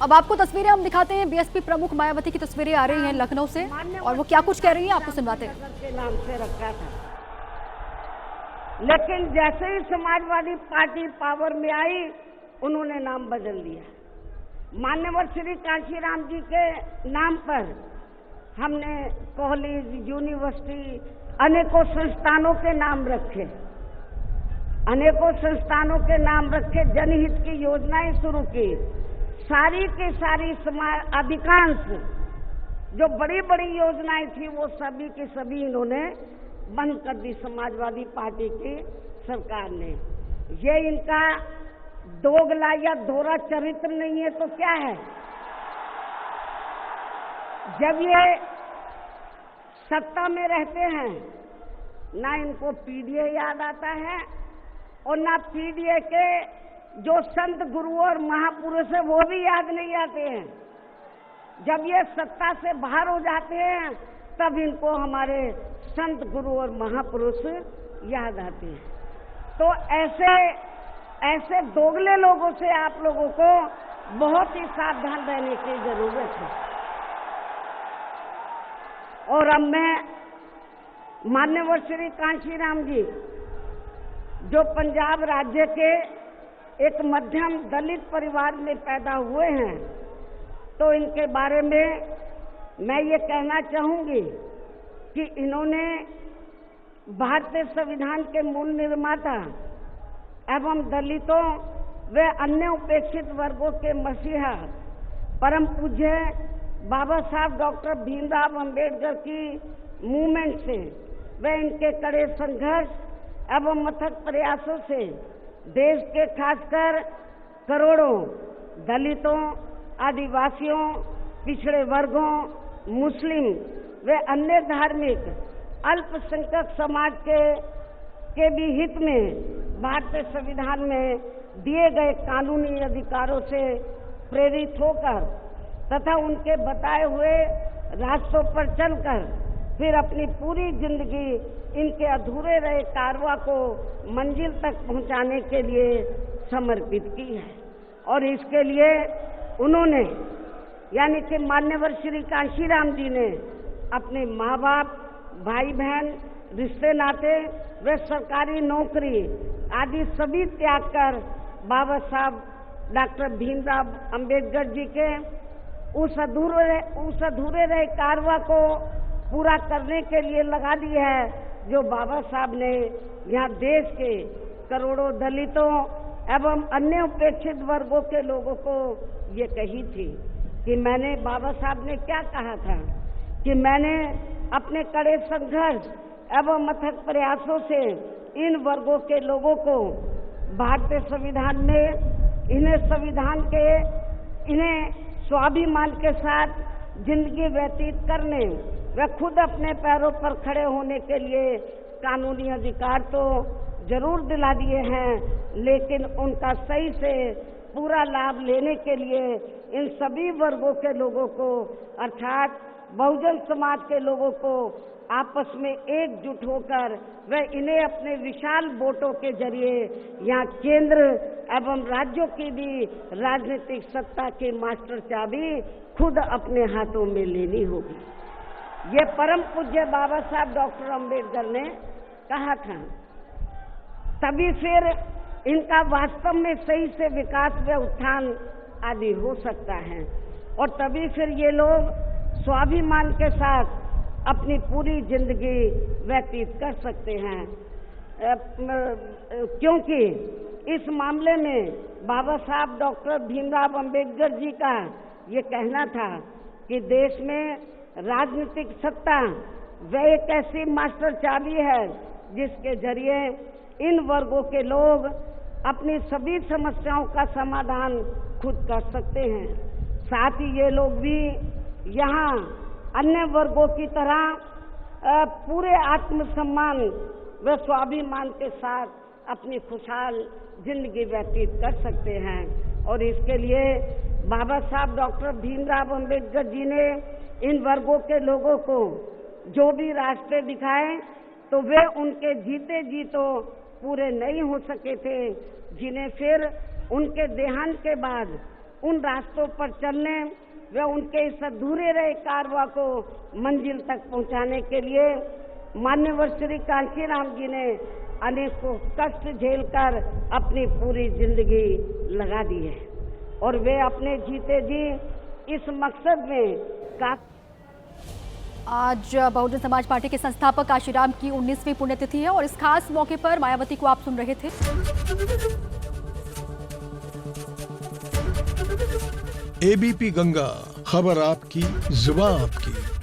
अब आपको तस्वीरें हम दिखाते हैं। बीएसपी प्रमुख मायावती की तस्वीरें आ रही हैं लखनऊ से और वो क्या कुछ कह रही हैं आपको सुनवाते हैं। के नाम से रखा था, लेकिन जैसे ही समाजवादी पार्टी पावर में आई उन्होंने नाम बदल दिया। मान्यवर श्री कांशीराम जी के नाम पर हमने कॉलेज, यूनिवर्सिटी, अनेकों संस्थानों के नाम रखे, अनेकों संस्थानों के नाम रखे, जनहित की योजनाएं शुरू की। सारी की सारी अधिकांश जो बड़ी बड़ी योजनाएं थी वो सभी की सभी इन्होंने बंद कर दी समाजवादी पार्टी की सरकार ने। ये इनका दोगला या दोहरा चरित्र नहीं है तो क्या है? जब ये सत्ता में रहते हैं ना इनको पीडीए याद आता है और ना पीडीए के जो संत गुरु और महापुरुष है वो भी याद नहीं आते हैं। जब ये सत्ता से बाहर हो जाते हैं तब इनको हमारे संत गुरु और महापुरुष याद आते हैं। तो ऐसे दोगले लोगों से आप लोगों को बहुत ही सावधान रहने की जरूरत है। और अब मैं मान्यवर श्री कांशीराम जी जो पंजाब राज्य के एक मध्यम दलित परिवार में पैदा हुए हैं, तो इनके बारे में मैं ये कहना चाहूंगी कि इन्होंने भारतीय संविधान के मूल निर्माता एवं दलितों व अन्य उपेक्षित वर्गों के मसीहा परम पूज्य बाबा साहब डॉक्टर भीमराव अंबेडकर की मूवमेंट से व इनके कड़े संघर्ष एवं अथक प्रयासों से देश के खासकर करोड़ों दलितों, आदिवासियों, पिछड़े वर्गों, मुस्लिम व अन्य धार्मिक अल्पसंख्यक समाज के भी हित में भारतीय संविधान में दिए गए कानूनी अधिकारों से प्रेरित होकर तथा उनके बताए हुए रास्तों पर चलकर फिर अपनी पूरी जिंदगी इनके अधूरे रहे कारवां को मंजिल तक पहुंचाने के लिए समर्पित की है। और इसके लिए उन्होंने यानी कि मान्यवर श्री कांशीराम जी ने अपने माँ बाप, भाई बहन, रिश्ते नाते व सरकारी नौकरी आदि सभी त्याग कर बाबा साहब डॉक्टर भीमराव अंबेडकर जी के उस अधूरे रहे कारवां को पूरा करने के लिए लगा दी है, जो बाबा साहब ने यहाँ देश के करोड़ों दलितों एवं अन्य उपेक्षित वर्गों के लोगों को ये कही थी कि मैंने, बाबा साहब ने क्या कहा था कि मैंने अपने कड़े संघर्ष एवं अथक प्रयासों से इन वर्गों के लोगों को भारतीय संविधान में इन्हें स्वाभिमान के साथ जिंदगी व्यतीत करने व खुद अपने पैरों पर खड़े होने के लिए कानूनी अधिकार तो जरूर दिला दिए हैं, लेकिन उनका सही से पूरा लाभ लेने के लिए इन सभी वर्गों के लोगों को अर्थात बहुजन समाज के लोगों को आपस में एकजुट होकर व इन्हें अपने विशाल वोटों के जरिए यहाँ केंद्र एवं राज्यों की भी राजनीतिक सत्ता की मास्टर चाबी खुद अपने हाथों में लेनी होगी। ये परम पूज्य बाबा साहब डॉक्टर अंबेडकर ने कहा था, तभी फिर इनका वास्तव में सही से विकास व उत्थान आदि हो सकता है और तभी फिर ये लोग स्वाभिमान के साथ अपनी पूरी जिंदगी व्यतीत कर सकते हैं। क्योंकि इस मामले में बाबा साहब डॉक्टर भीमराव अंबेडकर जी का ये कहना था कि देश में राजनीतिक सत्ता वह एक ऐसी मास्टर चाबी है जिसके जरिए इन वर्गों के लोग अपनी सभी समस्याओं का समाधान खुद कर सकते हैं। साथ ही ये लोग भी यहाँ अन्य वर्गों की तरह पूरे आत्मसम्मान व स्वाभिमान के साथ अपनी खुशहाल जिंदगी व्यतीत कर सकते हैं। और इसके लिए बाबा साहब डॉक्टर भीमराव अंबेडकर जी ने इन वर्गों के लोगों को जो भी रास्ते दिखाए तो वे उनके जीते जी तो पूरे नहीं हो सके थे, जिन्हें फिर उनके देहांत के बाद उन रास्तों पर चलने व उनके इस अधूरे रहे कारवां को मंजिल तक पहुंचाने के लिए मान्यवर श्री कांशीराम जी ने अनेकों कष्ट झेलकर अपनी पूरी जिंदगी लगा दी है और वे अपने जीते जी इस मकसद में आज बहुजन समाज पार्टी के संस्थापक कांशीराम की 19वीं पुण्यतिथि है और इस खास मौके पर मायावती को आप सुन रहे थे। एबीपी गंगा, खबर आपकी, जुबान आपकी।